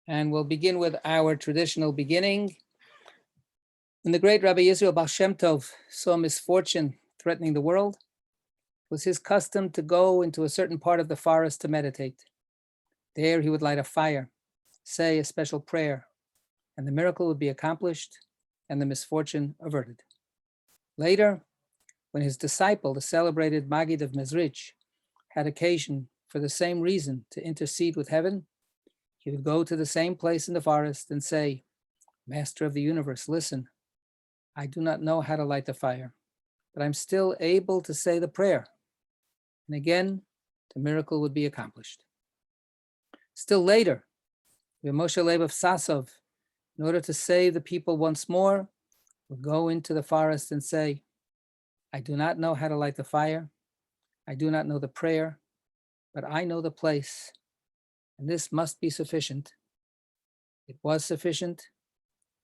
And we'll begin with our traditional beginning. When the great Rabbi Yisrael Baal Shem Tov saw misfortune threatening the world, it was his custom to go into a certain part of the forest to meditate. There he would light a fire, say a special prayer, and the miracle would be accomplished and the misfortune averted. Later, when his disciple, the celebrated Maggid of Mezrich, had occasion for the same reason to intercede with heaven, he would go to the same place in the forest and say, Master of the universe, listen, I do not know how to light the fire, but I'm still able to say the prayer. And again, the miracle would be accomplished. Still later, Moshe Leib of Sasov, in order to save the people once more, would go into the forest and say, I do not know how to light the fire, I do not know the prayer, but I know the place, and this must be sufficient. It was sufficient,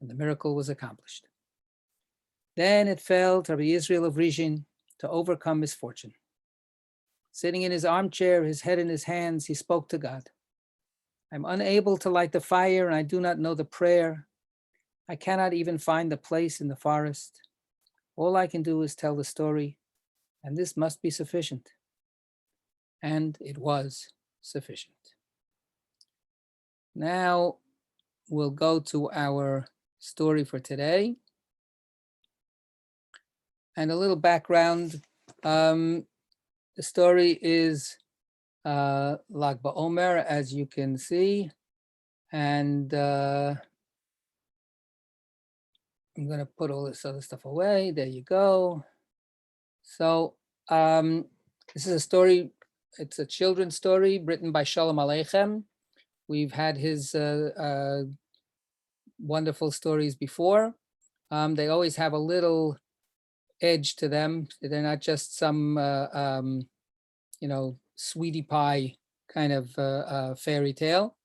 and the miracle was accomplished. Then it fell to Rabbi Yisrael of Rizhin to overcome misfortune. Sitting in his armchair, his head in his hands, he spoke to God. I'm unable to light the fire, and I do not know the prayer. I cannot even find the place in the forest. All I can do is tell the story, and this must be sufficient. And it was sufficient. Now we'll go to our story for today. And a little background. The story is Lag BaOmer, as you can see. And I'm going to put all this other stuff away. There you go. So this is a story. It's a children's story written by Shalom Aleichem. We've had his wonderful stories before. They always have a little edge to them. They're not just some, sweetie pie kind of fairy tale.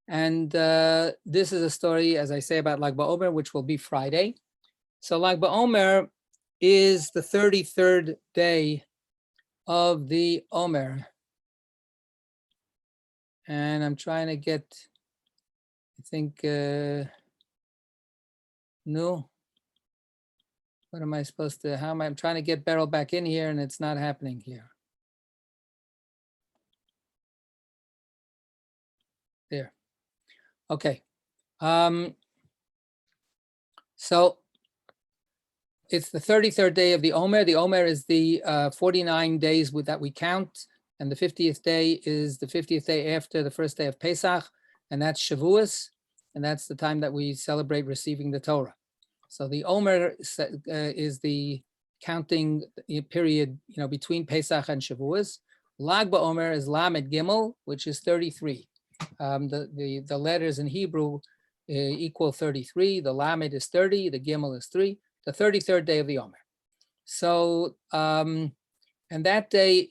And this is a story, as I say, about Lag BaOmer, which will be Friday. So Lag BaOmer is the 33rd day of the Omer. And I'm trying to get, I think, no. What am I supposed to, I'm trying to get Beryl back in here and it's not happening here. There. Okay. So it's the 33rd day of the Omer. The Omer is the 49 days that we count. And the 50th day is the 50th day after the first day of Pesach. And that's Shavuos. And that's the time that we celebrate receiving the Torah. So the Omer is the counting period, between Pesach and Shavuos. Lag BaOmer is Lamed Gimel, which is 33. The letters in Hebrew equal 33. The Lamed is 30. The Gimel is 3. The 33rd day of the Omer. So, and that day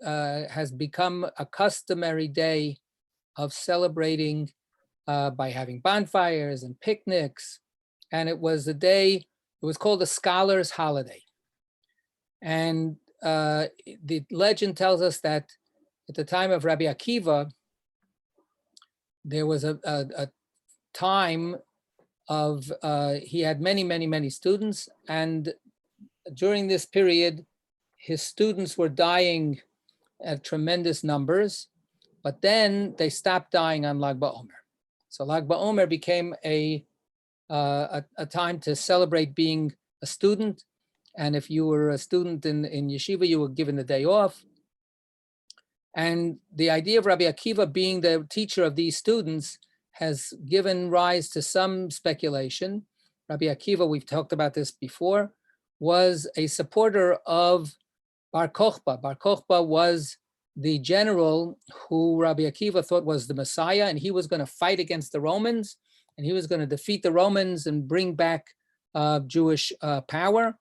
has become a customary day of celebrating by having bonfires and picnics. And it was a day, it was called a scholar's holiday. And the legend tells us that at the time of Rabbi Akiva, there was a time of, he had many students. And during this period, his students were dying at tremendous numbers, but then they stopped dying on Lag BaOmer. So Lag BaOmer became a time to celebrate being a student. And if you were a student in yeshiva, you were given the day off. And the idea of Rabbi Akiva being the teacher of these students has given rise to some speculation. Rabbi Akiva, we've talked about this before, was a supporter of Bar Kokhba. Bar Kokhba was the general who Rabbi Akiva thought was the Messiah, and he was going to fight against the Romans, and he was going to defeat the Romans and bring back Jewish power.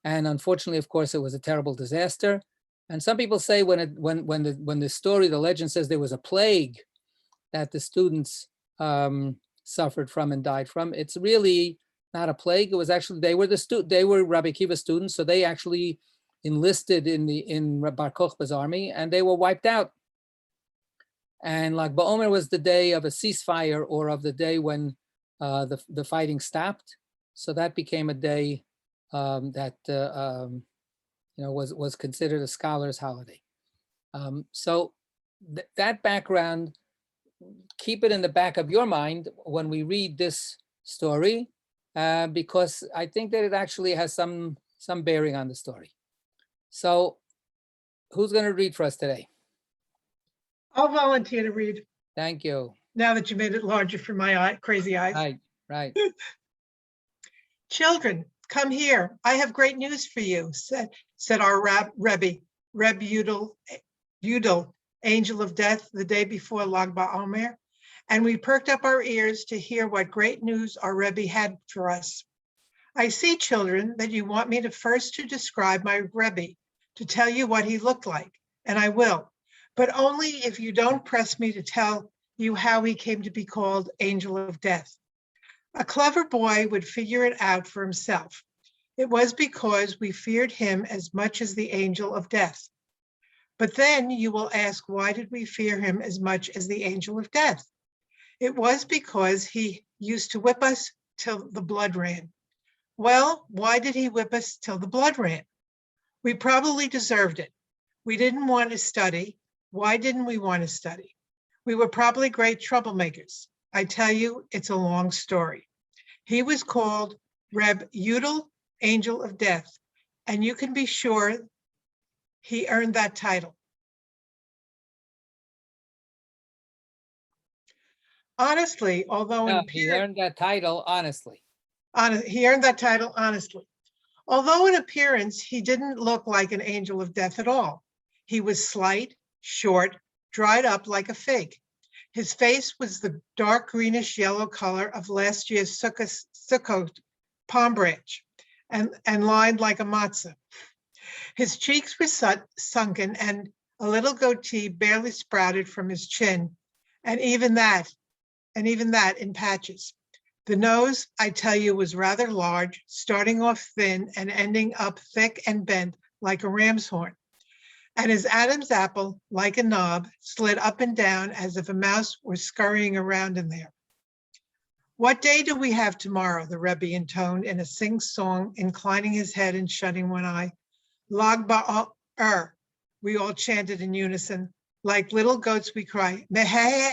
And unfortunately, of course, it was a terrible disaster. And some people say when the story, the legend says there was a plague that the students suffered from and died from, it's really not a plague. It was actually, they were Rabbi Akiva students, so they actually enlisted in Bar Kokhba's army, and they were wiped out. And Lag BaOmer was the day of a ceasefire, or of the day when the fighting stopped. So that became a day that was considered a scholar's holiday. So that background, keep it in the back of your mind when we read this story, because I think that it actually has some bearing on the story. So who's going to read for us today? I'll volunteer to read. Thank you. Now that you made it larger for my crazy eyes. Right. Children, come here. I have great news for you, said our Rebbe Yudel, angel of death, the day before Lag BaOmer. And we perked up our ears to hear what great news our Rebbe had for us. I see, children, that you want me to first describe my Rebbe, to tell you what he looked like, and I will, but only if you don't press me to tell you how he came to be called Angel of Death. A clever boy would figure it out for himself. It was because we feared him as much as the Angel of Death. But then you will ask, why did we fear him as much as the Angel of Death? It was because he used to whip us till the blood ran. Well, why did he whip us till the blood ran? We probably deserved it. We didn't want to study. Why didn't we want to study? We were probably great troublemakers. I tell you, it's a long story. He was called Reb Yudel, Angel of Death, and you can be sure he earned that title. Honestly, although he earned that title honestly. He earned that title honestly. Although in appearance, he didn't look like an angel of death at all. He was slight, short, dried up like a fig. His face was the dark greenish yellow color of last year's Sukkot palm branch and lined like a matzah. His cheeks were sunken and a little goatee barely sprouted from his chin, and even that in patches. The nose, I tell you, was rather large, starting off thin and ending up thick and bent like a ram's horn. And his Adam's apple, like a knob, slid up and down as if a mouse were scurrying around in there. What day do we have tomorrow? The Rebbe intoned in a sing-song, inclining his head and shutting one eye. Lag BaOmer, we all chanted in unison. Like little goats, we cry, meh.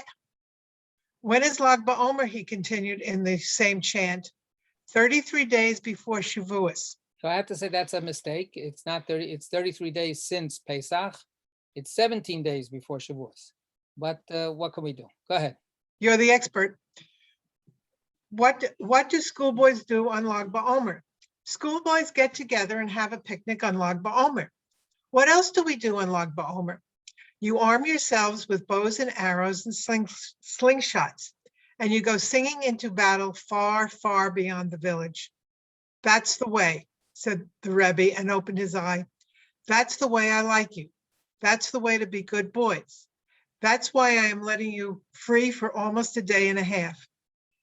When is Lag BaOmer? He continued in the same chant. 33 days before Shavuos. So I have to say that's a mistake. It's not 30, it's 33 days since Pesach. It's 17 days before Shavuos. But what can we do? Go ahead. You're the expert. What do schoolboys do on Lag BaOmer? Schoolboys get together and have a picnic on Lag BaOmer. What else do we do on Lag BaOmer? You arm yourselves with bows and arrows and slingshots, and you go singing into battle far, far beyond the village. That's the way, said the Rebbe and opened his eye. That's the way I like you. That's the way to be good boys. That's why I am letting you free for almost a day and a half.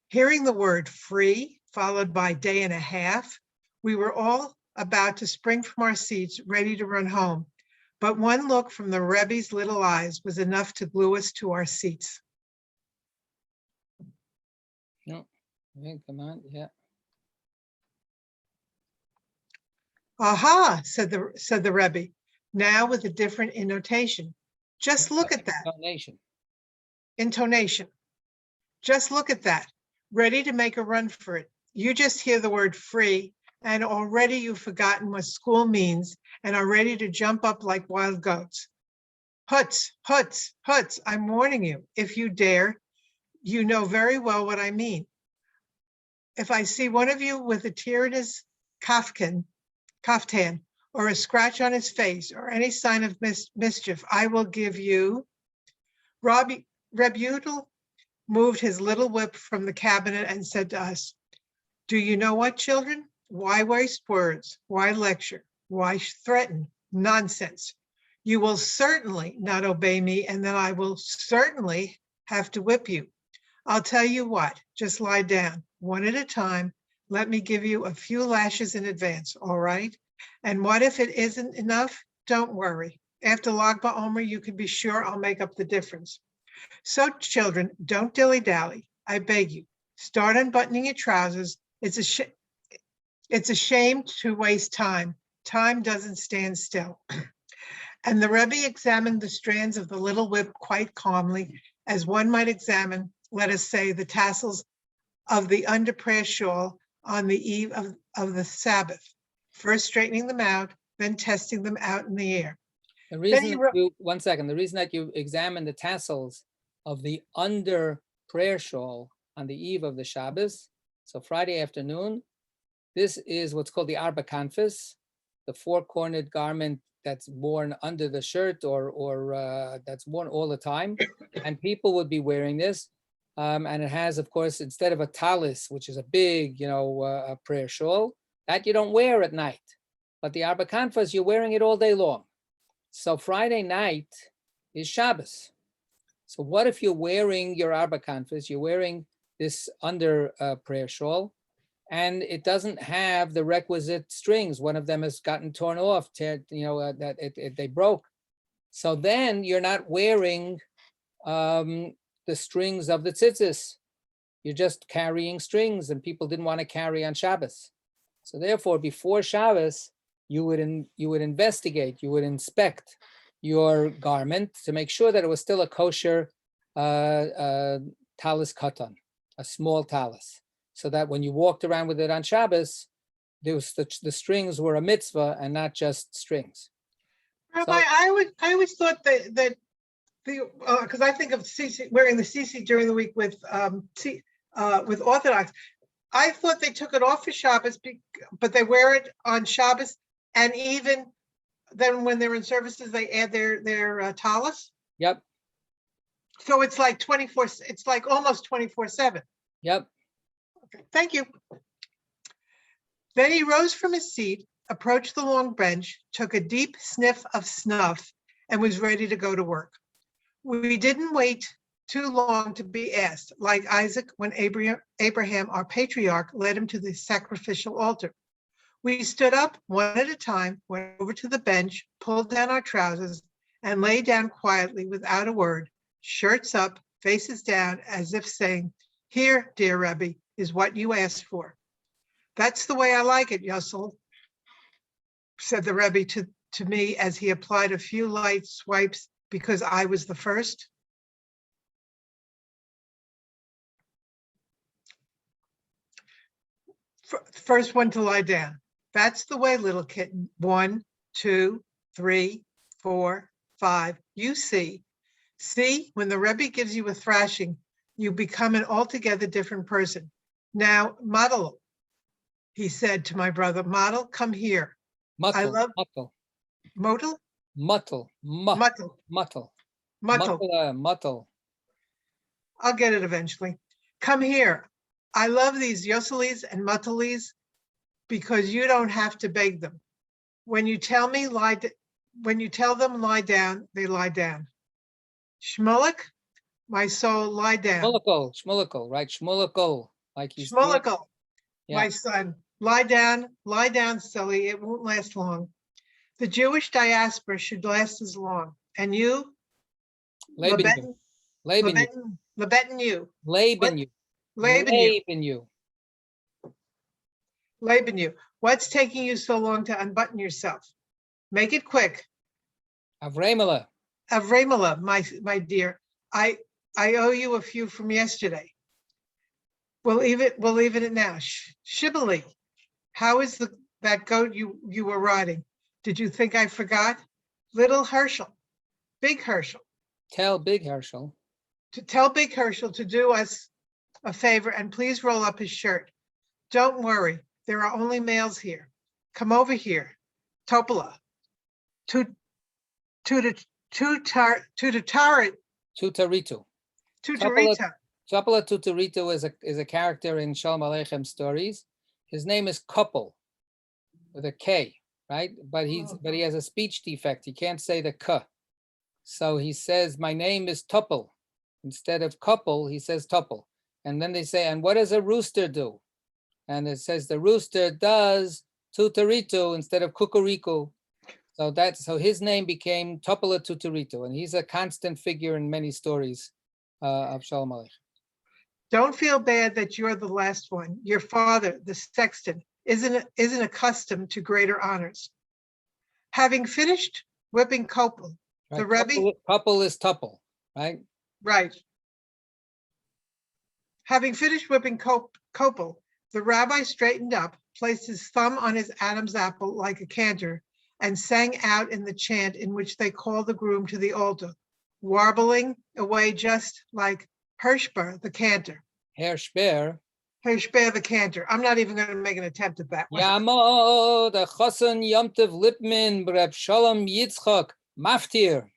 Hearing the word free, followed by day and a half, we were all about to spring from our seats, ready to run home. But one look from the Rebbe's little eyes was enough to glue us to our seats. No, come on, yeah. Aha, said the Rebbe, now with a different intonation. Just look at that. Intonation. Just look at that. Ready to make a run for it. You just hear the word free, and already you've forgotten what school means and are ready to jump up like wild goats. Huts, huts, huts, I'm warning you. If you dare, you know very well what I mean. If I see one of you with a tear in his kaftan, or a scratch on his face, or any sign of mischief, I will give you. Reb Yudel moved his little whip from the cabinet and said to us, do you know what, children? Why waste words? Why lecture? Why threaten? Nonsense. You will certainly not obey me, and then I will certainly have to whip you. I'll tell you what, just lie down, one at a time. Let me give you a few lashes in advance, all right? And what if it isn't enough? Don't worry. After Lag BaOmer, you can be sure I'll make up the difference. So children, don't dilly-dally. I beg you, start unbuttoning your trousers. It's a shame to waste time. Time doesn't stand still. And the Rebbe examined the strands of the little whip quite calmly, as one might examine, let us say, the tassels of the underprayer shawl on the eve of the Sabbath, first straightening them out, then testing them out in the air. The reason that you, one second, the reason that you examine the tassels of the under prayer shawl on the eve of the Shabbos, so Friday afternoon, this is what's called the arba kanfas, the four-cornered garment that's worn under the shirt or that's worn all the time. And people would be wearing this. And it has, of course, instead of a talis, which is a big, a prayer shawl, that you don't wear at night. But the arba kanfas, you're wearing it all day long. So Friday night is Shabbos. So what if you're wearing your arba kanfas, you're wearing this under prayer shawl, and it doesn't have the requisite strings. One of them has gotten torn off, they broke. So then you're not wearing the strings of the tzitzis. You're just carrying strings, and people didn't want to carry on Shabbos. So therefore, before Shabbos, you would investigate, you would inspect your garment to make sure that it was still a kosher talis katan, a small talis, so that when you walked around with it on Shabbos, the strings were a mitzvah and not just strings. Rabbi, I always thought that because I think of wearing the CC during the week with Orthodox. I thought they took it off for Shabbos, but they wear it on Shabbos, and even then when they're in services, they add their talis. Yep. So it's like 24. It's like almost 24/7. Yep. Okay, thank you. Then he rose from his seat, approached the long bench, took a deep sniff of snuff, and was ready to go to work. We didn't wait too long to be asked, like Isaac when Abraham, our patriarch, led him to the sacrificial altar. We stood up one at a time, went over to the bench, pulled down our trousers, and lay down quietly without a word, shirts up, faces down, as if saying, "Here, dear Rebbe, is what you asked for." "That's the way I like it, Yussel," said the Rebbe to me as he applied a few light swipes because I was the first. First one to lie down. "That's the way, little kitten. 1, 2, 3, 4, 5. You see. See, when the Rebbe gives you a thrashing, you become an altogether different person. Now, Model," he said to my brother, "Model, come here. Muttel, I love muttel, Model? muttel, Muttel. muttel, Muttel. muttel. I'll get it eventually. Come here. I love these Yosselis and Muttelis because you don't have to beg them. When you tell them lie down, they lie down. Shmulik, my soul, lie down. Shmulikol, right? Shmulikol, like he's Shmulikol, yeah. my son, lie down, silly. It won't last long. The Jewish diaspora should last as long. And you, Laben you. What's taking you so long to unbutton yourself? Make it quick. Avramela, my dear, I owe you a few from yesterday. We'll leave it at now. Shibboleth, how is that goat you were riding? Did you think I forgot? Little Herschel, Big Herschel. Tell Big Herschel to do us a favor and please roll up his shirt. Don't worry, there are only males here. Come over here. Topola. Tutarito. Topola Tutarito is a character in Shalom Aleichem stories. His name is couple with a K, right? But he has a speech defect. He can't say the K. So he says, my name is Tupple. Instead of couple, he says Tupple. And then they say, and what does a rooster do? And it says the rooster does Tutarito instead of Kukuriku. So his name became Tupala Tutarito, and he's a constant figure in many stories of Shalom Aleichem. Don't feel bad that you're the last one. Your father, the sexton, isn't accustomed to greater honors. Having finished whipping Kopel, the Right. Rebbe, Couple is tuple, right? right. Having finished whipping Kopel, the rabbi straightened up, placed his thumb on his Adam's apple like a cantor, and sang out in the chant in which they call the groom to the altar, warbling away just like Hirschber, the cantor. Hirschber. Hirschber, the cantor. I'm not even going to make an attempt at that one. Yamo, the Chassan Yomtiv Lipman, Reb Shalom Yitzchak, Maftir.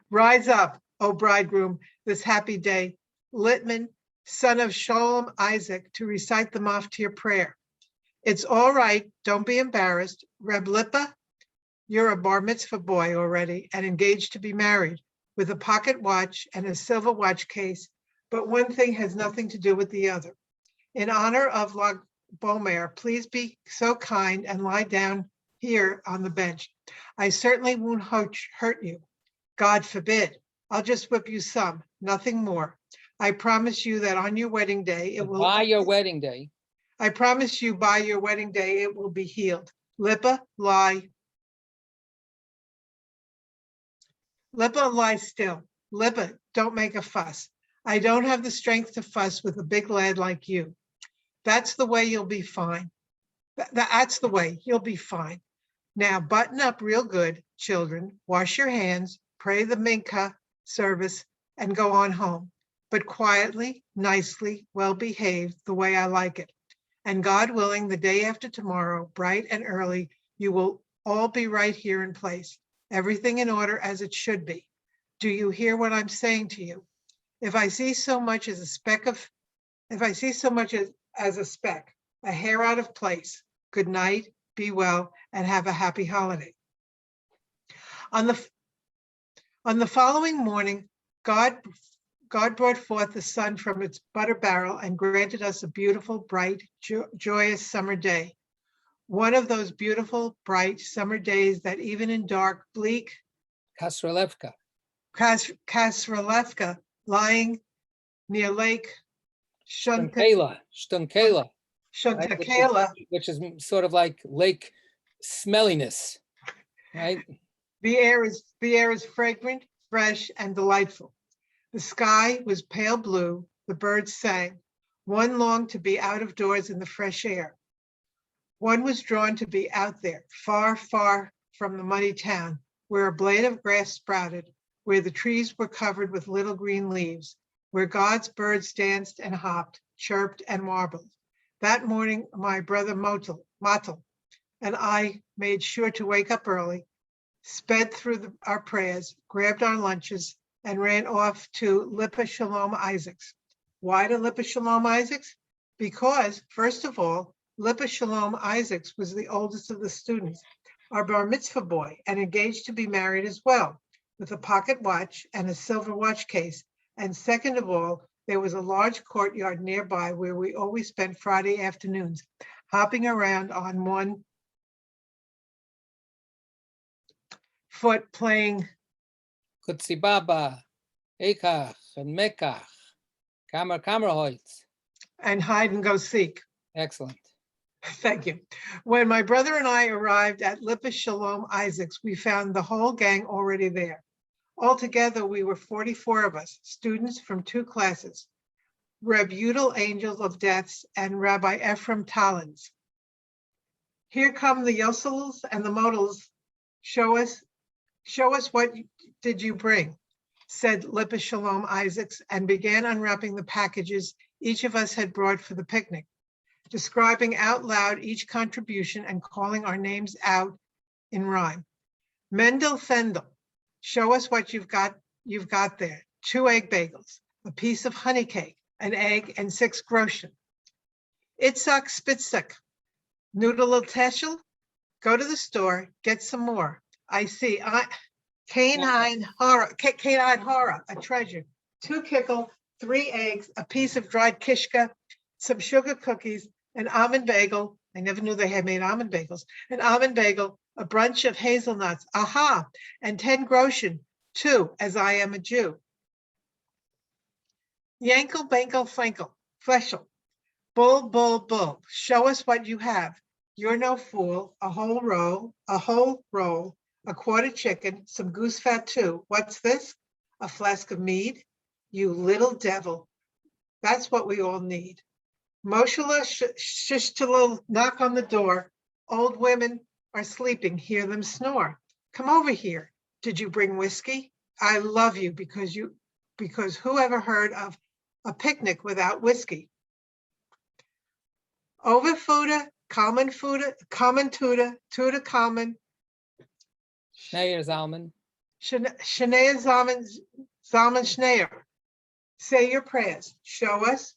Rise up, O bridegroom, this happy day. Litman, son of Shalom Isaac, to recite the Maftir prayer. It's all right. Don't be embarrassed. Reb Lipa, you're a bar mitzvah boy already and engaged to be married with a pocket watch and a silver watch case, but one thing has nothing to do with the other. In honor of Lag Bomer, please be so kind and lie down here on the bench. I certainly won't hurt you. God forbid. I'll just whip you some, nothing more. I promise you that on your wedding day, it will. By your wedding day. I promise you by your wedding day, it will be healed. Lipa, lie. Lipa, lie still. Lipa, don't make a fuss. I don't have the strength to fuss with a big lad like you. That's the way you'll be fine. That's the way you'll be fine. Now button up real good, children. Wash your hands, pray the mincha service, and go on home. But quietly, nicely, well behaved, the way I like it. And God willing, the day after tomorrow, bright and early, you will all be right here in place. Everything in order as it should be. Do you hear what I'm saying to you? If I see so much as a speck, a hair out of place, good night, be well, and have a happy holiday. On the following morning, God brought forth the sun from its butter barrel and granted us a beautiful, bright, joyous summer day. One of those beautiful, bright summer days that even in dark, bleak Kasrelevka, lying near Lake Shtunkela, Shontakela, which is sort of like lake smelliness, right? The air is fragrant, fresh, and delightful. The sky was pale blue. The birds sang. One longed to be out of doors in the fresh air. One was drawn to be out there, far, far from the muddy town, where a blade of grass sprouted, where the trees were covered with little green leaves, where God's birds danced and hopped, chirped and warbled. That morning, my brother Motel and I made sure to wake up early, sped through our prayers, grabbed our lunches, and ran off to Lipa Shalom Isaacs. Why to Lipa Shalom Isaacs? Because, first of all, Lipa Shalom Isaacs was the oldest of the students, our bar mitzvah boy, and engaged to be married as well, with a pocket watch and a silver watch case. And second of all, there was a large courtyard nearby where we always spent Friday afternoons, hopping around on one foot playing Kutsi Baba, Ekach, and Mekach, Kamerhoitz. And hide and go seek. Excellent. Thank you. When my brother and I arrived at Lipa Shalom Isaacs, we found the whole gang already there. Altogether, we were 44 of us, students from 2 classes, Reb Yudel Angels of Deaths and Rabbi Ephraim Talens. Here come the Yosels and the Models. Show us what did you bring, said Lipa Shalom Isaacs, and began unwrapping the packages each of us had brought for the picnic, describing out loud each contribution and calling our names out in rhyme. Mendel Fendel, show us what you've got there. 2 egg bagels, a piece of honey cake, an egg, and 6 groschen. Itzhak Spitzak, noodle teschel, go to the store, get some more. I see. Canine horror, a treasure. 2 kickle, 3 eggs, a piece of dried kishka, some sugar cookies, an almond bagel. I never knew they had made almond bagels. An almond bagel, a bunch of hazelnuts, aha, and 10 groschen, too, as I am a Jew. Yankel, bankel, flankel, fleshel. Bull, bull, bull. Show us what you have. You're no fool. A whole roll, a quarter chicken, some goose fat too. What's this? A flask of mead? You little devil. That's what we all need. Moshala Shishtalil, knock on the door. Old women are sleeping, hear them snore. Come over here. Did you bring whiskey? I love you because who ever heard of a picnic without whiskey? Overfuda, common tuda, common. Schneier Zalman. Shnea Zalman Schneier. Say your prayers. Show us,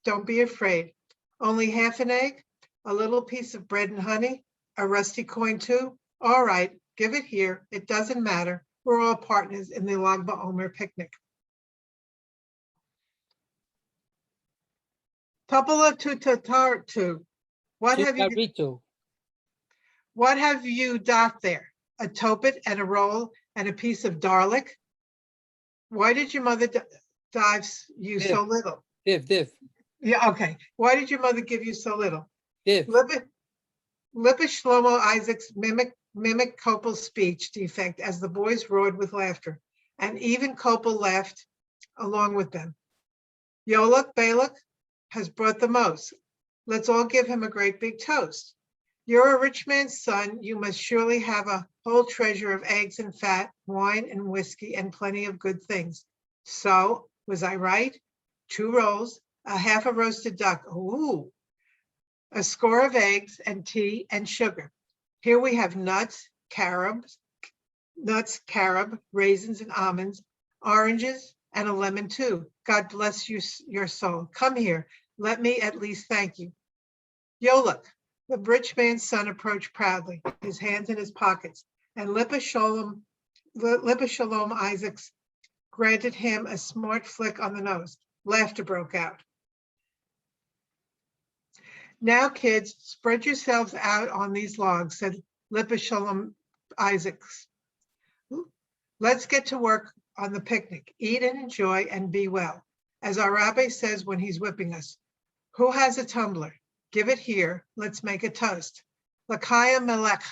don't be afraid. Only half an egg, a little piece of bread and honey, a rusty coin too. All right, give it here. It doesn't matter. We're all partners in the Lag BaOmer picnic. Tapala tu tatartu. What have you dot there? A topet and a roll and a piece of darlic? Why did your mother dive you Div. so little? Div. Yeah, okay. Why did your mother give you so little? Div. Lippa Shlomo Isaac's mimic Kopel's speech defect as the boys roared with laughter, and even Kopel laughed along with them. Yoluk Balak has brought the most. Let's all give him a great big toast. You're a rich man's son. You must surely have a whole treasure of eggs and fat, wine and whiskey, and plenty of good things. So, was I right? 2 rolls, a half a roasted duck. Ooh. A score of eggs and tea and sugar. Here we have nuts, carob, raisins and almonds, oranges, and a lemon too. God bless you, your soul. Come here. Let me at least thank you. Yoluk, the rich man's son, approached proudly, his hands in his pockets, and Lippa Shalom Isaacs granted him a smart flick on the nose. Laughter broke out. Now, kids, spread yourselves out on these logs, said Lippa Shalom Isaacs. Let's get to work on the picnic. Eat and enjoy and be well. As our rabbi says when he's whipping us, who has a tumbler? Give it here. Let's make a toast. L'chaim melech.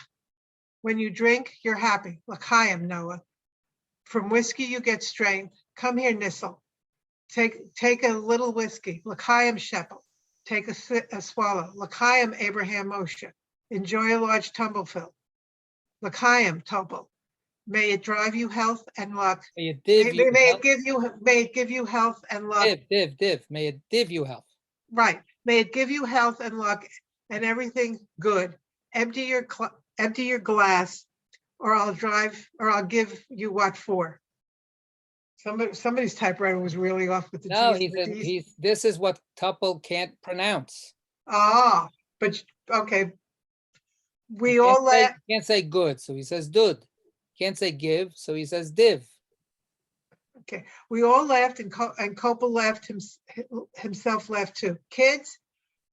When you drink, you're happy. L'chaim, Noah. From whiskey, you get strength. Come here, Nissel. Take a little whiskey. L'chaim shekel. Take a swallow. L'chaim Abraham Moshe. Enjoy a large tumblefill. L'chaim Topel. May it drive you health and luck. May it give you health and luck. Div. May it div you health. Right. May it give you health and luck and everything good. Empty your glass, or I'll give you what for. Somebody's typewriter was really off with the No, G's. this is what Tuple can't pronounce. Ah, but okay. We all laugh. Can't say good, so he says dud. Can't say give, so he says div. Okay, we all laughed, and Kopel laughed himself laughed too. Kids,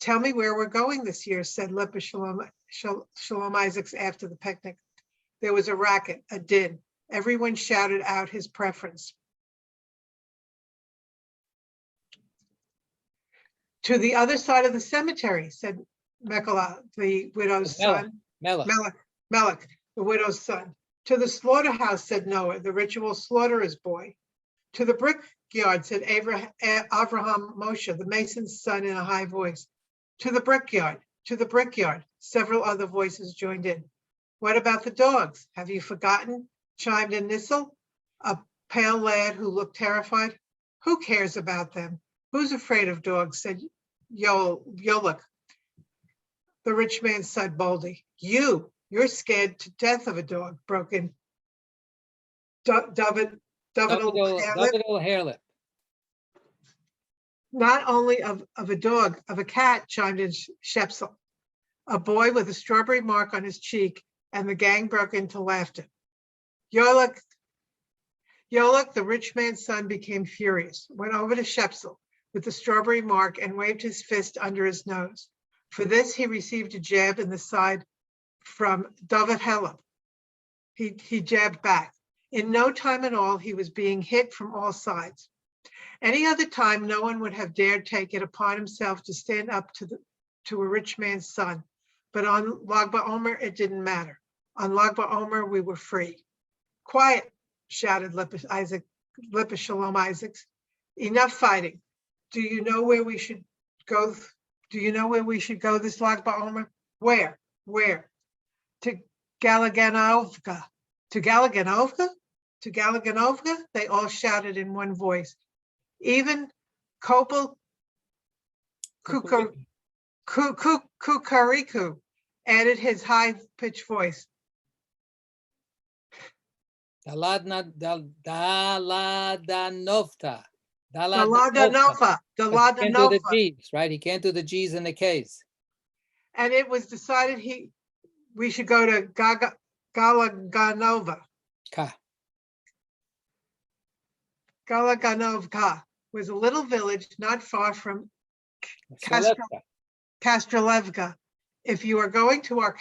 tell me where we're going this year, said Lippa Shalom Isaacs after the picnic. There was a racket, a din. Everyone shouted out his preference. To the other side of the cemetery, said Mekala, the widow's son. Melech, the widow's son. To the slaughterhouse, said Noah, the ritual slaughterer's boy. To the brickyard, said Avraham Moshe, the mason's son, in a high voice. To the brickyard, several other voices joined in. What about the dogs? Have you forgotten? Chimed in Nissel, a pale lad who looked terrified. Who cares about them? Who's afraid of dogs? Said Yoluk, the rich man's son, boldly. You're scared to death of a dog, broke in David Hairlip. Not only of a dog, of a cat, chimed in Shepsel, a boy with a strawberry mark on his cheek, and the gang broke into laughter. Yoluk, the rich man's son, became furious, went over to Shepsel with the strawberry mark and waved his fist under his nose. For this, he received a jab in the side from David Helleb. He jabbed back. In no time at all, he was being hit from all sides. Any other time, no one would have dared take it upon himself to stand up to a rich man's son. But on Lag BaOmer, it didn't matter. On Lag BaOmer, we were free. Quiet, shouted Lipa Shalom Isaacs. Enough fighting. Do you know where we should go? Do you know where we should go this Lag BaOmer? Where? Where? To Galaganovka. To Galaganovka? To Galaganovka? They all shouted in one voice. Even Kopel Kukariku added his high-pitched voice. Daladanova. Daladanova. He can't do the G's, right? He can't do the G's and the K's. And it was decided we should go to Galaganova. Galaganovka was a little village not far from Kastrelevka. If you are going to our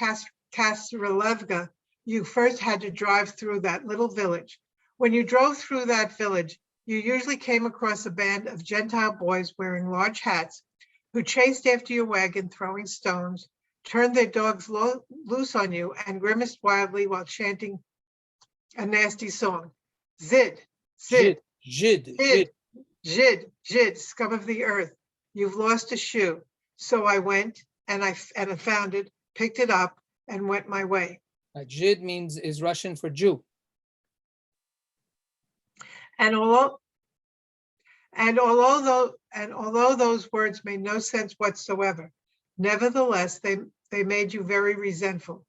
Kastrelevka, you first had to drive through that little village. When you drove through that village, you usually came across a band of Gentile boys wearing large hats who chased after your wagon, throwing stones, turned their dogs loose on you, and grimaced wildly while chanting a nasty song. Zid, Zid, Jid, Jid, Jid, Jid, scum of the earth. You've lost a shoe. So I went and I found it, picked it up, and went my way. Jid is Russian for Jew. And although those words made no sense whatsoever, nevertheless, they made you very resentful.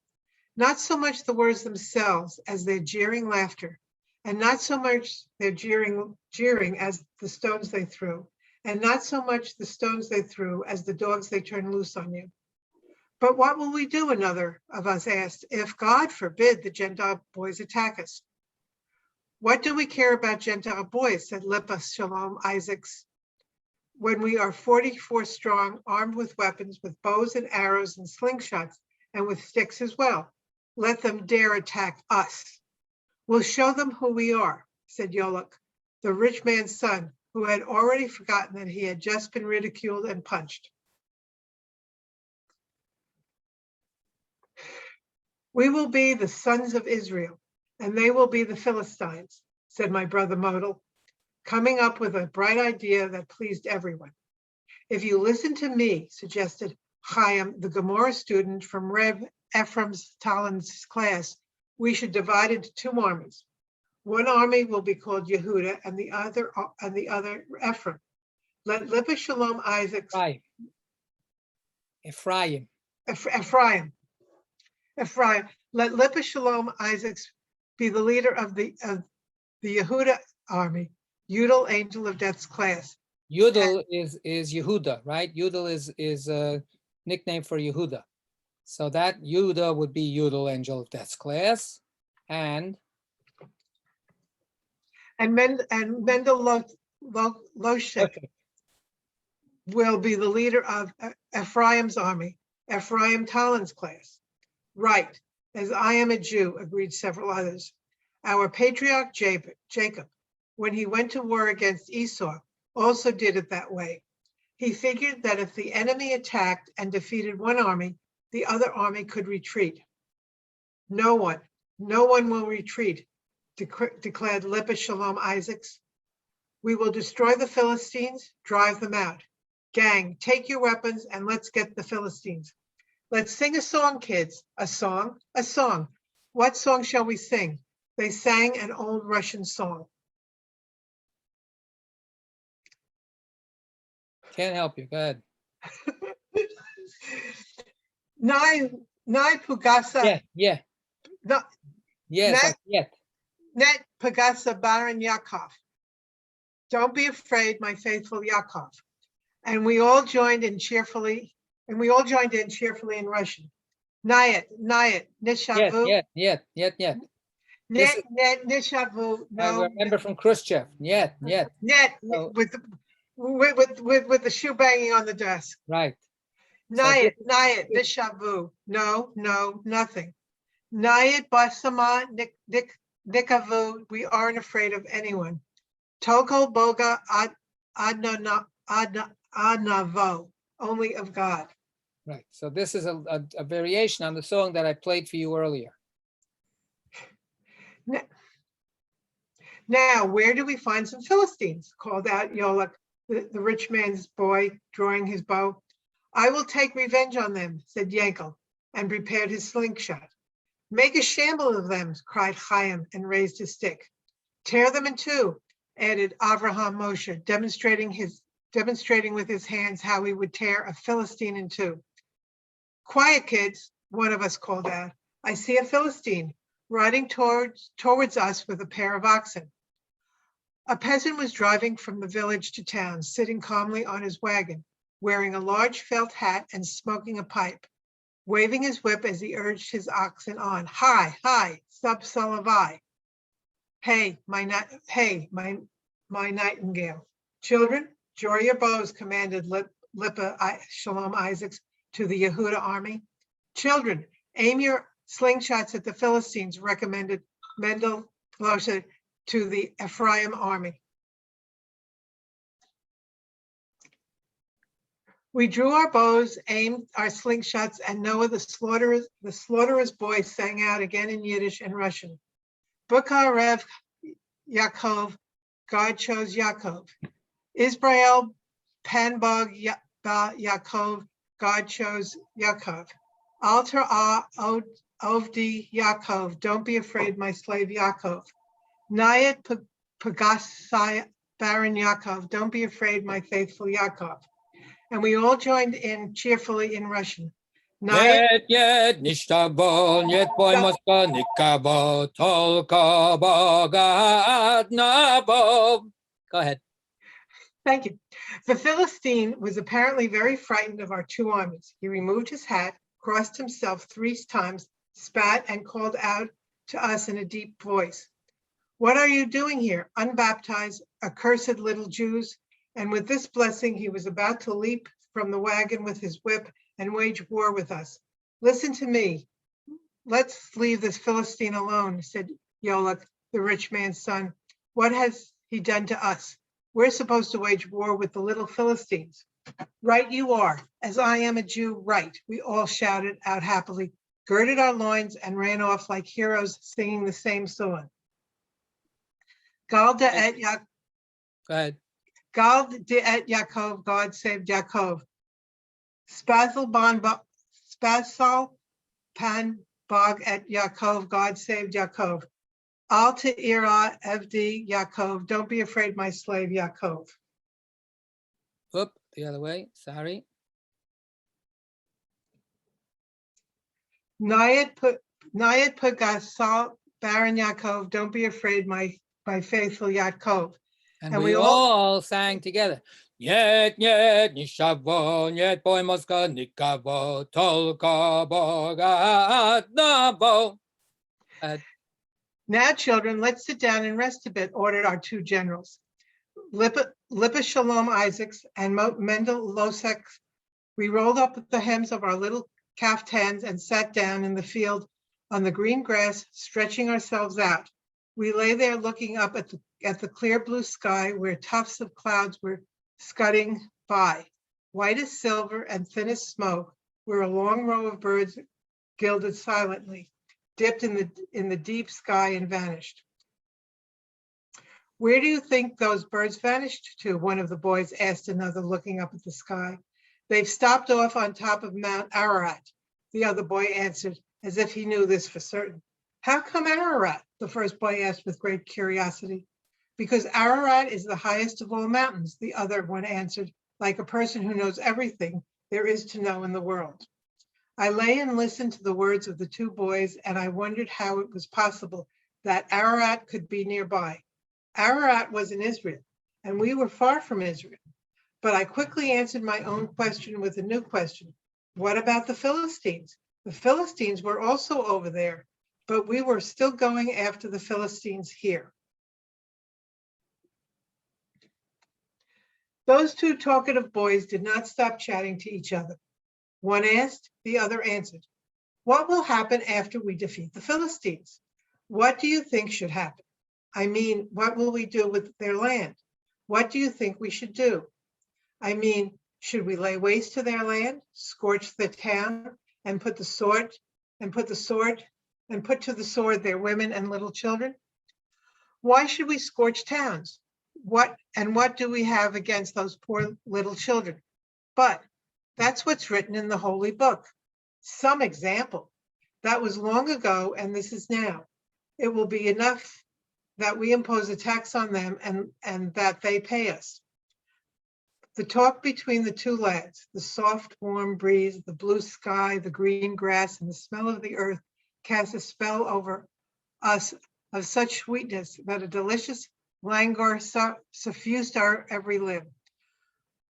Not so much the words themselves as their jeering laughter, and not so much their jeering as the stones they threw, and not so much the stones they threw as the dogs they turned loose on you. But what will we do, another of us asked, if God forbid the Gentile boys attack us? What do we care about Gentile boys, said Lipa Shalom Isaacs, when we are 44 strong, armed with weapons, with bows and arrows and slingshots, and with sticks as well. Let them dare attack us. We'll show them who we are, said Yolok, the rich man's son, who had already forgotten that he had just been ridiculed and punched. We will be the sons of Israel, and they will be the Philistines, said my brother Model, coming up with a bright idea that pleased everyone. If you listen to me, suggested Chaim, the Gemara student from Reb Ephraim Talin's class, we should divide into two armies. One army will be called Yehuda, and the other Ephraim. Let Lipa Shalom Isaacs. Ephraim. Let Lipa Shalom Isaacs be the leader of the Yehuda army, Yudel, angel of death's class. Yudel is Yehuda, right? Yudel is a nickname for Yehuda. So that Yehuda would be Yudel, angel of death's class, and Mendel Loshek will be the leader of Ephraim's army, Ephraim Talin's class. Right, as I am a Jew, agreed several others. Our patriarch Jacob, when he went to war against Esau, also did it that way. He figured that if the enemy attacked and defeated one army, the other army could retreat. No one will retreat, declared Lipa Shalom Isaacs. We will destroy the Philistines, drive them out. Gang, take your weapons and let's get the Philistines. Let's sing a song, kids. A song. What song shall we sing? They sang an old Russian song. Can't help you. Go ahead. Nai Pugasa. Yeah. No, Yes. Net Pugasa Baron Yaakov. Don't be afraid, my faithful Yaakov. And we all joined in cheerfully in Russian. Nayet, Nishavu. Yet. Net, Nishavu. No. I remember from Khrushchev. Yet. Net, So, with the shoe banging on the desk. right. Nayet, Nishavu. No, nothing. Nayet Basama Nikavu. We aren't afraid of anyone. Toko boga adnavo, only of God. Right. So this is a variation on the song that I played for you earlier. Now, where do we find some Philistines? Called out Yolak, the rich man's boy, drawing his bow. I will take revenge on them, said Yankel, and prepared his slingshot. Make a shamble of them, cried Chaim, and raised his stick. Tear them in two, added Avraham Moshe, demonstrating with his hands how he would tear a Philistine in two. Quiet, kids, one of us called out. I see a Philistine riding towards us with a pair of oxen. A peasant was driving from the village to town, sitting calmly on his wagon, wearing a large felt hat and smoking a pipe, waving his whip as he urged his oxen on. Hi, hi, sub salavai. Hey, my nightingale. Children, draw your bows, commanded Lipa Shalom Isaacs to the Yehuda army. Children, aim your slingshots at the Philistines, recommended Mendel Loshe to the Ephraim army. We drew our bows, aimed our slingshots, and Noah the slaughterer's boy sang out again in Yiddish and Russian. Bukar Rev Yaakov, God chose Yaakov. Israel Panbog Yaakov, God chose Yaakov. Alter Ovdi Yaakov, don't be afraid, my slave Yaakov. Nayat Pagasai Baron Yaakov, don't be afraid, my faithful Yaakov. And we all joined in cheerfully in Russian. Yet, nishtabon, yet boy moska nikabo, tolka bogad nabo. Go ahead. Thank you. The Philistine was apparently very frightened of our two armies. He removed his hat, crossed himself 3 times, spat, and called out to us in a deep voice. What are you doing here, unbaptized, accursed little Jews? And with this blessing, he was about to leap from the wagon with his whip and wage war with us. Listen to me. Let's leave this Philistine alone, said Yolak, the rich man's son. What has he done to us? We're supposed to wage war with the little Philistines. Right you are. As I am a Jew, right, we all shouted out happily, girded our loins, and ran off like heroes singing the same song. Gal de et Yaakov, God saved Yaakov. Spasal pan bog et Yaakov, God saved Yaakov. Al te'ira evdi Yaakov, don't be afraid, my slave Yaakov. Whoop, the other way, sorry. Nayat Pagasal Baron Yaakov, don't be afraid, my faithful Yaakov. And we all sang together. Yet, nishavon, yet boy moska nikavo, tolka bogad nabo. Now, children, let's sit down and rest a bit, ordered our 2 generals. Lipa Shalom Isaacs and Mendel Losek. We rolled up the hems of our little kaftans and sat down in the field on the green grass, stretching ourselves out. We lay there looking up at the clear blue sky where tufts of clouds were scudding by, white as silver and thin as smoke, where a long row of birds gilded silently, dipped in the deep sky and vanished. Where do you think those birds vanished to? One of the boys asked another, looking up at the sky. They've stopped off on top of Mount Ararat, the other boy answered, as if he knew this for certain. How come Ararat? The first boy asked with great curiosity. Because Ararat is the highest of all mountains, the other one answered, like a person who knows everything there is to know in the world. I lay and listened to the words of the 2 boys, and I wondered how it was possible that Ararat could be nearby. Ararat was in Israel, and we were far from Israel. But I quickly answered my own question with a new question. What about the Philistines? The Philistines were also over there, but we were still going after the Philistines here. Those 2 talkative boys did not stop chatting to each other. One asked, the other answered. What will happen after we defeat the Philistines? What do you think should happen? I mean, what will we do with their land? What do you think we should do? I mean, should we lay waste to their land, scorch the town, and put to the sword their women and little children? Why should we scorch towns? What do we have against those poor little children? But that's what's written in the holy book. Some example. That was long ago, and this is now. It will be enough that we impose a tax on them and that they pay us. The talk between the two lads, the soft, warm breeze, the blue sky, the green grass, and the smell of the earth cast a spell over us of such sweetness that a delicious languor suffused our every limb.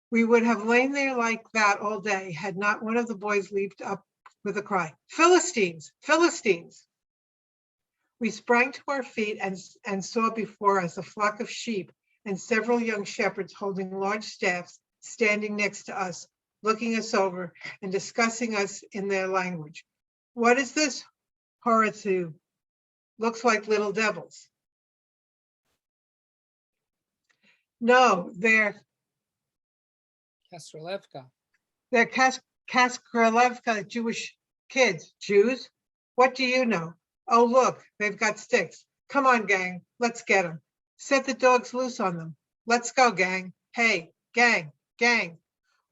We would have lain there like that all day had not one of the boys leaped up with a cry, "Philistines, Philistines!" We sprang to our feet and saw before us a flock of sheep and several young shepherds holding large staffs standing next to us, looking us over and discussing us in their language. What is this? Horatsu. Looks like little devils. No, they're Kaskralevka Jewish kids. Jews? What do you know? Oh, look, they've got sticks. Come on, gang, let's get them. Set the dogs loose on them. Let's go, gang. Hey, gang.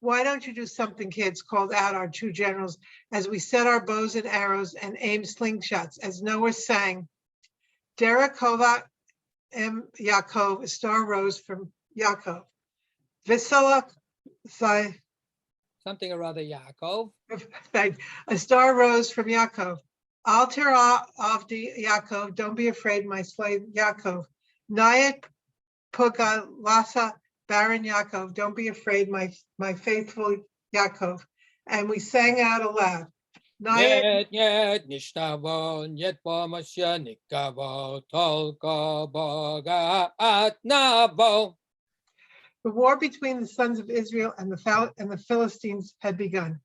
Why don't you do something, kids, called out our two generals as we set our bows and arrows and aimed slingshots as Noah sang, Derekova Yaakov, a star rose from Yaakov. Visala something or other, Yaakov. A star rose from Yaakov. Al Terah Avdi Yaakov, don't be afraid, my slave Yaakov. Nayat Puga Lasa Baron Yaakov, don't be afraid, my faithful Yaakov. And we sang out aloud. The war between the sons of Israel and the Philistines had begun.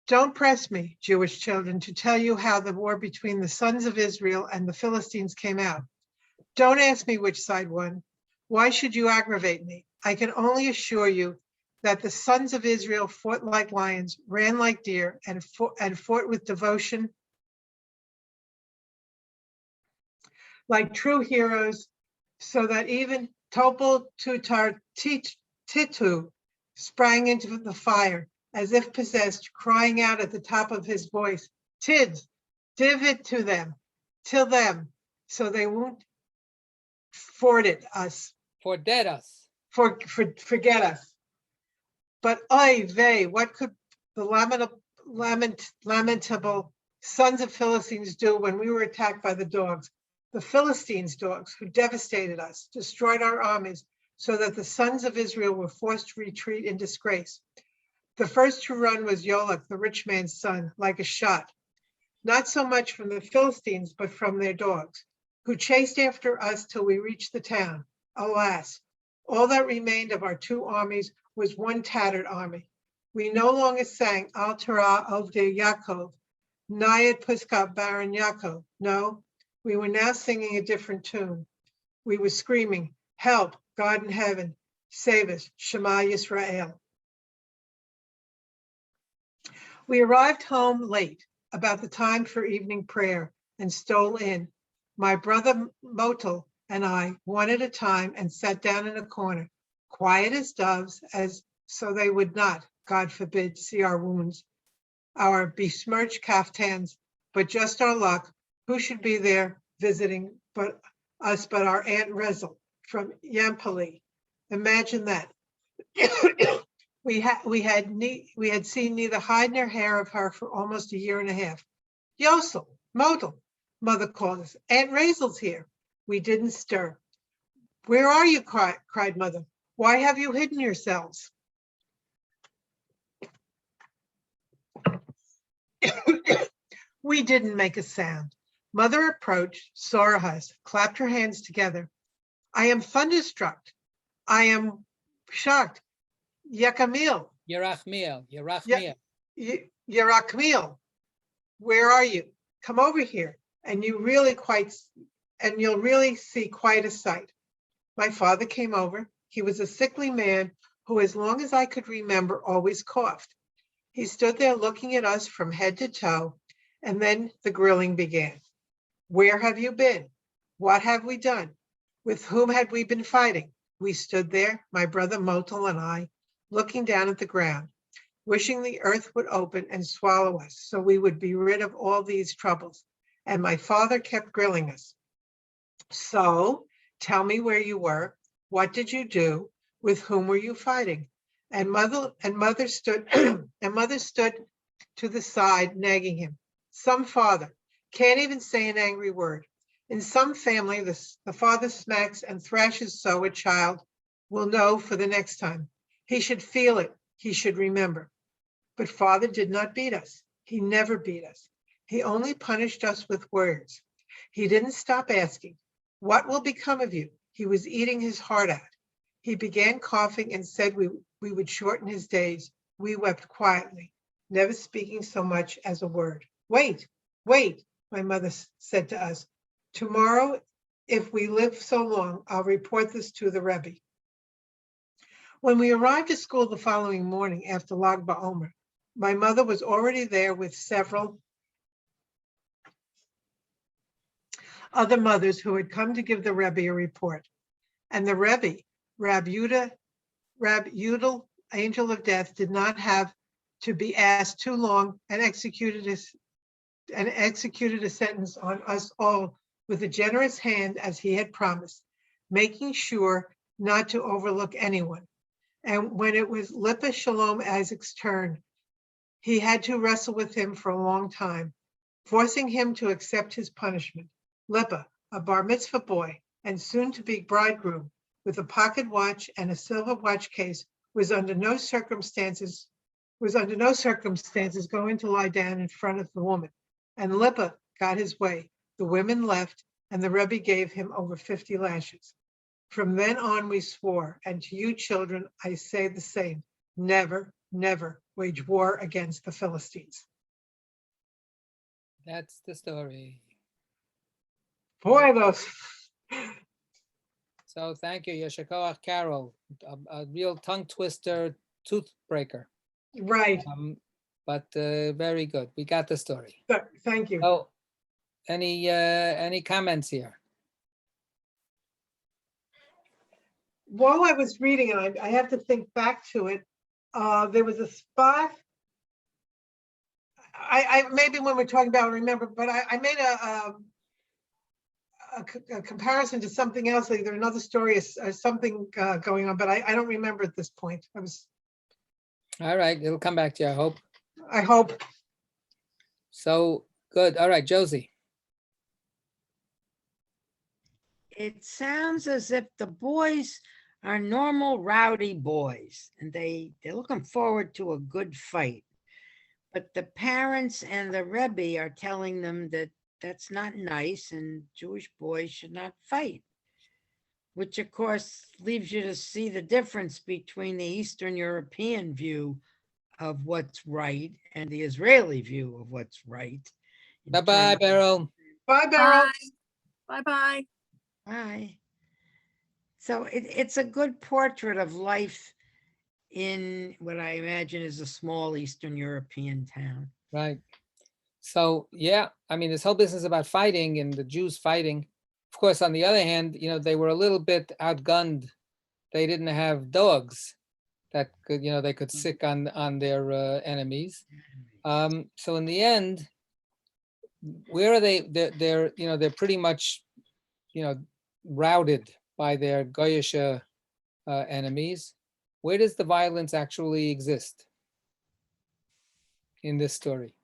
Don't press me, Jewish children, to tell you how the war between the sons of Israel and the Philistines came out. Don't ask me which side won. Why should you aggravate me? I can only assure you that the sons of Israel fought like lions, ran like deer, and fought with devotion like true heroes, so that even Topol Tutar Titu sprang into the fire as if possessed, crying out at the top of his voice, Tids, div it to them, till them, so they won't forget us. But oy vey, what could the lamentable sons of Philistines do when we were attacked by the dogs? The Philistines' dogs who devastated us, destroyed our armies, so that the sons of Israel were forced to retreat in disgrace. The first to run was Yolak, the rich man's son, like a shot, not so much from the Philistines, but from their dogs, who chased after us till we reached the town. Alas, all that remained of our two armies was one tattered army. We no longer sang Al Torah Ovdei Yaakov, Nayat Puska Baron Yaakov. No, we were now singing a different tune. We were screaming, help, God in heaven, save us, Shema Yisrael. We arrived home late, about the time for evening prayer, and stole in. My brother Motel and I, one at a time, and sat down in a corner, quiet as doves, as so they would not, God forbid, see our wounds, our besmirched kaftans, but just our luck. Who should be there visiting but our Aunt Rezel from Yampoli? Imagine that. We had seen neither hide nor hair of her for almost a year and a half. Yosel, Model, mother called us. Aunt Razel's here. We didn't stir. Where are you? Cried mother. Why have you hidden yourselves? We didn't make a sound. Mother approached, saw us, clapped her hands together. I am thunderstruck. I am shocked. Yakamil. Yerachmiel. Yerachmiel. Where are you? Come over here. And you really quite and you'll really see quite a sight. My father came over. He was a sickly man who, as long as I could remember, always coughed. He stood there looking at us from head to toe, and then the grilling began. Where have you been? What have we done? With whom had we been fighting? We stood there, my brother Motel and I, looking down at the ground, wishing the earth would open and swallow us so we would be rid of all these troubles. And my father kept grilling us. So tell me where you were. What did you do? With whom were you fighting? And mother stood and mother stood to the side, nagging him. Some father can't even say an angry word. In some family, the father smacks and thrashes so a child will know for the next time. He should feel it. He should remember. But father did not beat us. He never beat us. He only punished us with words. He didn't stop asking, what will become of you? He was eating his heart out. He began coughing and said we would shorten his days. We wept quietly, never speaking so much as a word. Wait, my mother said to us. Tomorrow, if we live so long, I'll report this to the Rebbe. When we arrived at school the following morning after Lag BaOmer, my mother was already there with several other mothers who had come to give the Rebbe a report. And the Rebbe, Rab Yudel, Angel of Death, did not have to be asked too long and executed a sentence on us all with a generous hand as he had promised, making sure not to overlook anyone. And when it was Lipa Shalom Isaac's turn, he had to wrestle with him for a long time, forcing him to accept his punishment. Lipa, a bar mitzvah boy and soon to be bridegroom, with a pocket watch and a silver watch case, was under no circumstances going to lie down in front of the woman. And Lipa got his way. The women left, and the Rebbe gave him over 50 lashes. From then on, we swore, and to you children, I say the same. Never, never wage war against the Philistines. That's the story. Boy, those. So thank you, Yeshikoach Carol, a real tongue twister, tooth breaker. Right. But very good. We got the story. Thank you. Oh, any comments here? While I was reading it, I have to think back to it. There was a spot. I maybe when we're talking about, remember, but I made a comparison to something else, either another story or something going on, but I don't remember at this point. All right, it'll come back to you, I hope. I hope. So good. All right, Josie. It sounds as if the boys are normal rowdy boys and they're looking forward to a good fight. But the parents and the Rebbe are telling them that that's not nice and Jewish boys should not fight, which of course leaves you to see the difference between the Eastern European view of what's right and the Israeli view of what's right. Bye-bye, Beryl. Bye, Beryl. Bye-bye. Bye. So it's a good portrait of life in what I imagine is a small Eastern European town. Right. So, yeah, I mean, this whole business about fighting and the Jews fighting, of course, on the other hand, you know, they were a little bit outgunned. They didn't have dogs that could, you know, they could sick on their enemies. So in the end, where are they? They're you know, they're pretty much, you know, routed by their Goyish enemies. Where does the violence actually exist in this story?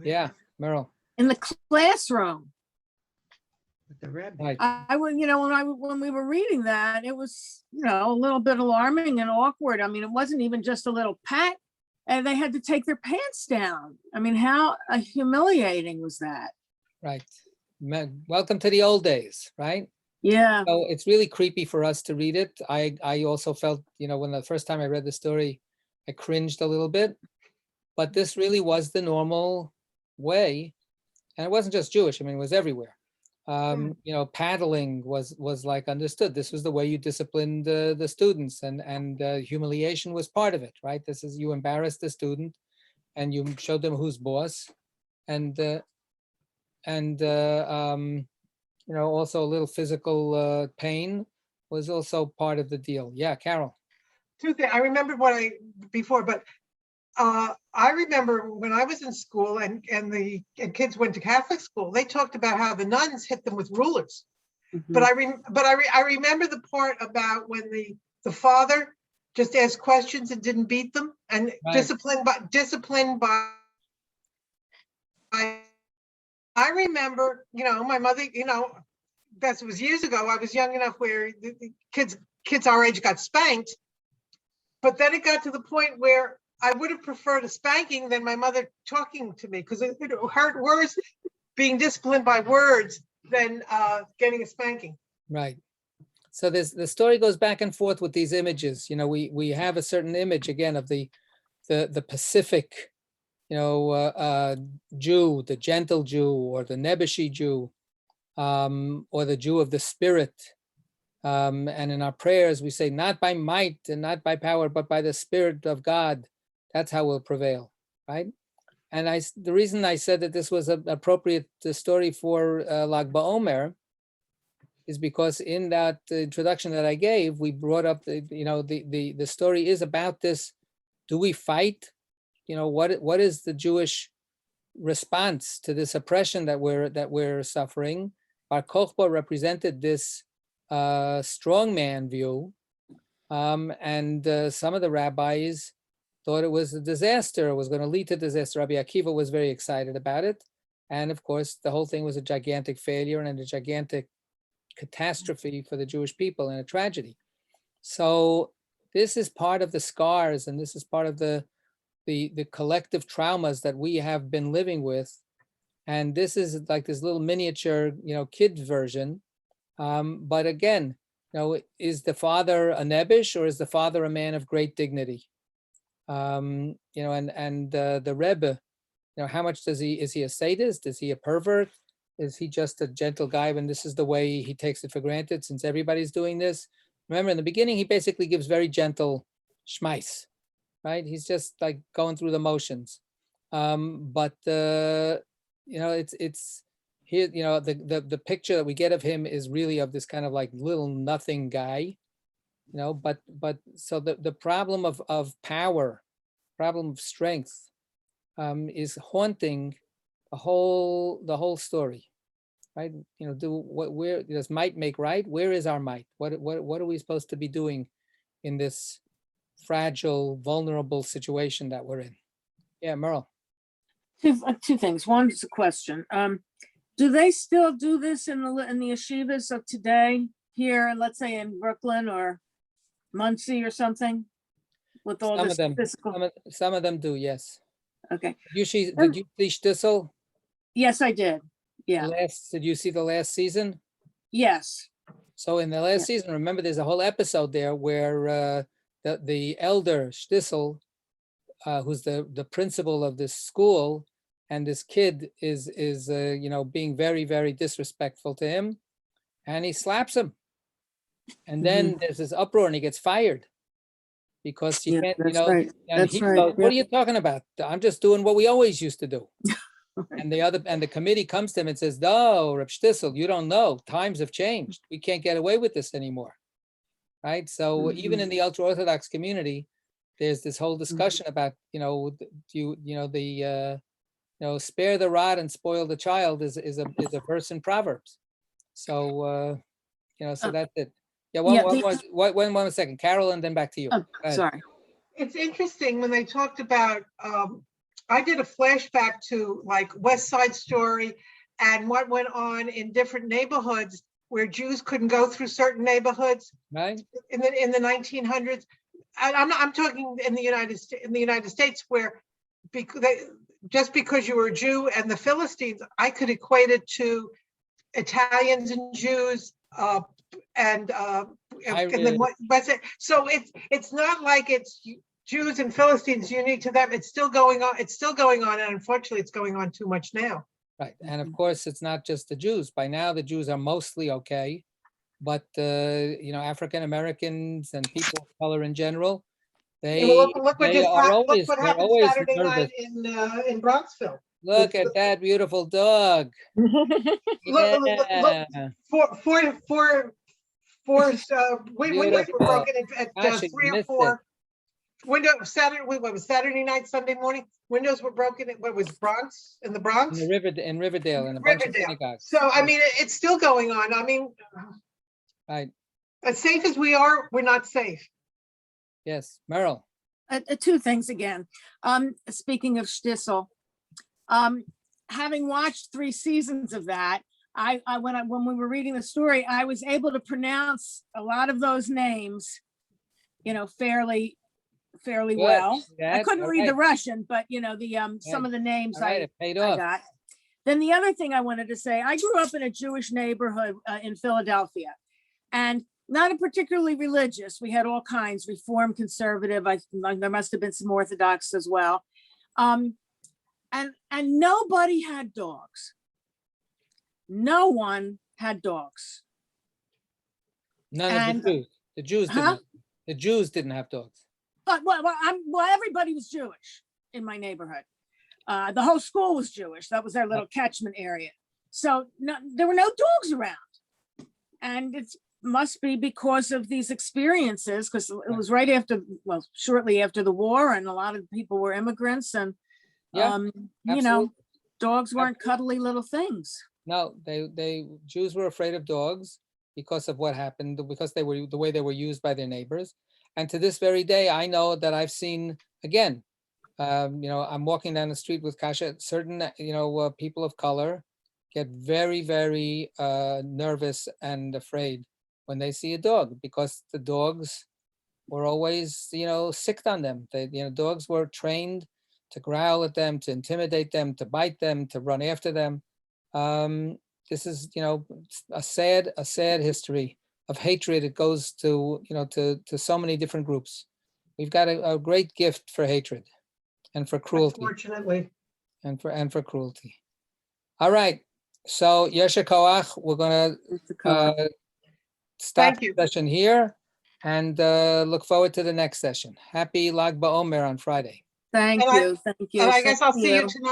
Yeah, Merrill. In the classroom. With the Rebbe. Right. I would, you know, when we were reading that, it was, you know, a little bit alarming and awkward. I mean, it wasn't even just a little pat, and they had to take their pants down. I mean, how humiliating was that? Right. Welcome to the old days, right? Yeah. So it's really creepy for us to read it. I also felt, you know, when the first time I read the story, I cringed a little bit. But this really was the normal way. And it wasn't just Jewish. I mean, it was everywhere. Paddling was like understood. This was the way you disciplined the students, and humiliation was part of it, right? This is, you embarrassed the student, and you showed them who's boss, and also a little physical pain was also part of the deal. Yeah, Carol. Two things. I remember before, but I remember when I was in school and kids went to Catholic school, they talked about how the nuns hit them with rulers. But I remember the part about when the father just asked questions and didn't beat them, and Right. disciplined by. I remember, my mother, that was years ago. I was young enough where the kids our age got spanked, but then it got to the point where I would have preferred a spanking than my mother talking to me, because it hurt worse being disciplined by words than getting a spanking. Right. So the story goes back and forth with these images. We have a certain image again of the Pacific, Jew, the gentle Jew, or the Nebushi Jew, or the Jew of the spirit. And in our prayers, we say, not by might and not by power, but by the Spirit of God. That's how we'll prevail, right? And the reason I said that this was an appropriate story for Lag BaOmer is because in that introduction that I gave, we brought up the story is about this. Do we fight? What is the Jewish response to this oppression that we're suffering? Bar Kokhba represented this strongman view, and some of the rabbis thought it was a disaster, it was going to lead to disaster. Rabbi Akiva was very excited about it. And of course, the whole thing was a gigantic failure and a gigantic catastrophe for the Jewish people and a tragedy. So this is part of the scars, and this is part of the collective traumas that we have been living with. And this is like this little miniature, kid version. But again, is the father a Nebush, or is the father a man of great dignity? And the Rebbe, how much is he a sadist? Is he a pervert? Is he just a gentle guy when this is the way he takes it for granted since everybody's doing this? Remember, in the beginning, he basically gives very gentle schmeiss, right? He's just like going through the motions. But it's here, the picture that we get of him is really of this kind of like little nothing guy. But so the problem of power, problem of strength, is haunting the whole story, right? Where does might make right? Where is our might? What are we supposed to be doing in this fragile, vulnerable situation that we're in? Yeah, Merle. Two things. One is a question. Do they still do this in the yeshivas of today here, let's say in Brooklyn or Muncie or something, with all Some this of them, physical? some of them do, yes. Okay. Did you see Shtisel? Yes, I did. Yeah. Did you see the last season? Yes. So in the last season, remember, there's a whole episode there where the elder Shtisel, who's the principal of this school, and this kid is being very, very disrespectful to him, and he slaps him. And then there's this uproar, and he gets fired because he can't, that's right. and That's he right. goes, "What Yeah. are you talking about? I'm just doing what we always used to do." And the committee comes to him and says, "No, Reb Shtisel, you don't know. Times have changed. We can't get away with this anymore." Right? So even in the ultra-Orthodox community, there's this whole discussion about, spare the rod and spoil the child is a verse in Proverbs. So so that's it. Yeah, one second, Carol, and then back to you. Oh, sorry. It's interesting when they talked about, I did a flashback to like West Side Story and what went on in different neighborhoods where Jews couldn't go through certain neighborhoods, right, in the 1900s. And I'm talking in the United States, where just because you were a Jew and the Philistines, I could equate it to Italians and Jews, and then so it's not like it's Jews and Philistines unique to them. It's still going on. And unfortunately, it's going on too much now. Right. And of Mhm. course, it's not just the Jews. By now, the Jews are mostly okay. But, African Americans and people of color in general, Yeah, well, they look what they just are look always, what they're happened always Saturday nervous. night in Bronxville. Look at that beautiful dog. Look, Yeah, four windows were beautiful. broken at Gosh, you 3 or missed it. 4 windows. What was Saturday night, Sunday morning? Windows were broken at what was Bronx in the Bronx? In Riverdale, in a bunch of Riverdale. synagogues. So I mean, it's still going on. I mean, Right. as safe as we are, we're not safe. Yes, Merrill. Two things again. Speaking of Shtisel, having watched 3 seasons of that, when we were reading the story, I was able to pronounce a lot of those names, fairly Good. well. I That, couldn't all read the right. Russian, but some of the names All right, it paid I off. got. Then the other thing I wanted to say, I grew up in a Jewish neighborhood in Philadelphia, and not a particularly religious. We had all kinds, Reform, conservative. There must have been some Orthodox as well. And nobody had dogs. No one had dogs. None And- of the Jews. The Jews Huh? didn't. The Jews didn't have dogs. But everybody was Jewish in my neighborhood. The whole school was Jewish. That was our little catchment area. So there were no dogs around. And it must be because of these experiences, because it was shortly after the war, and a lot of people were immigrants, and Yeah, absolutely. dogs weren't Absolutely. cuddly little things. No, Jews were afraid of dogs because of what happened, because they were the way they were used by their neighbors. And to this very day, I know that I've seen, again, I'm walking down the street with Kasha, certain, people of color get very, very nervous and afraid when they see a dog, because the dogs were always, sicked on them. Dogs were trained to growl at them, to intimidate them, to bite them, to run after them. This is, a sad history of hatred. It goes to so many different groups. We've got a great gift for hatred and for cruelty. Unfortunately. And for cruelty. All right. So Yesha Koach, we're gonna stop Thank the you. session here and look forward to the next session. Happy Lag BaOmer on Friday. Thank And I- you. Thank you. And I guess I'll Same see you you. tonight.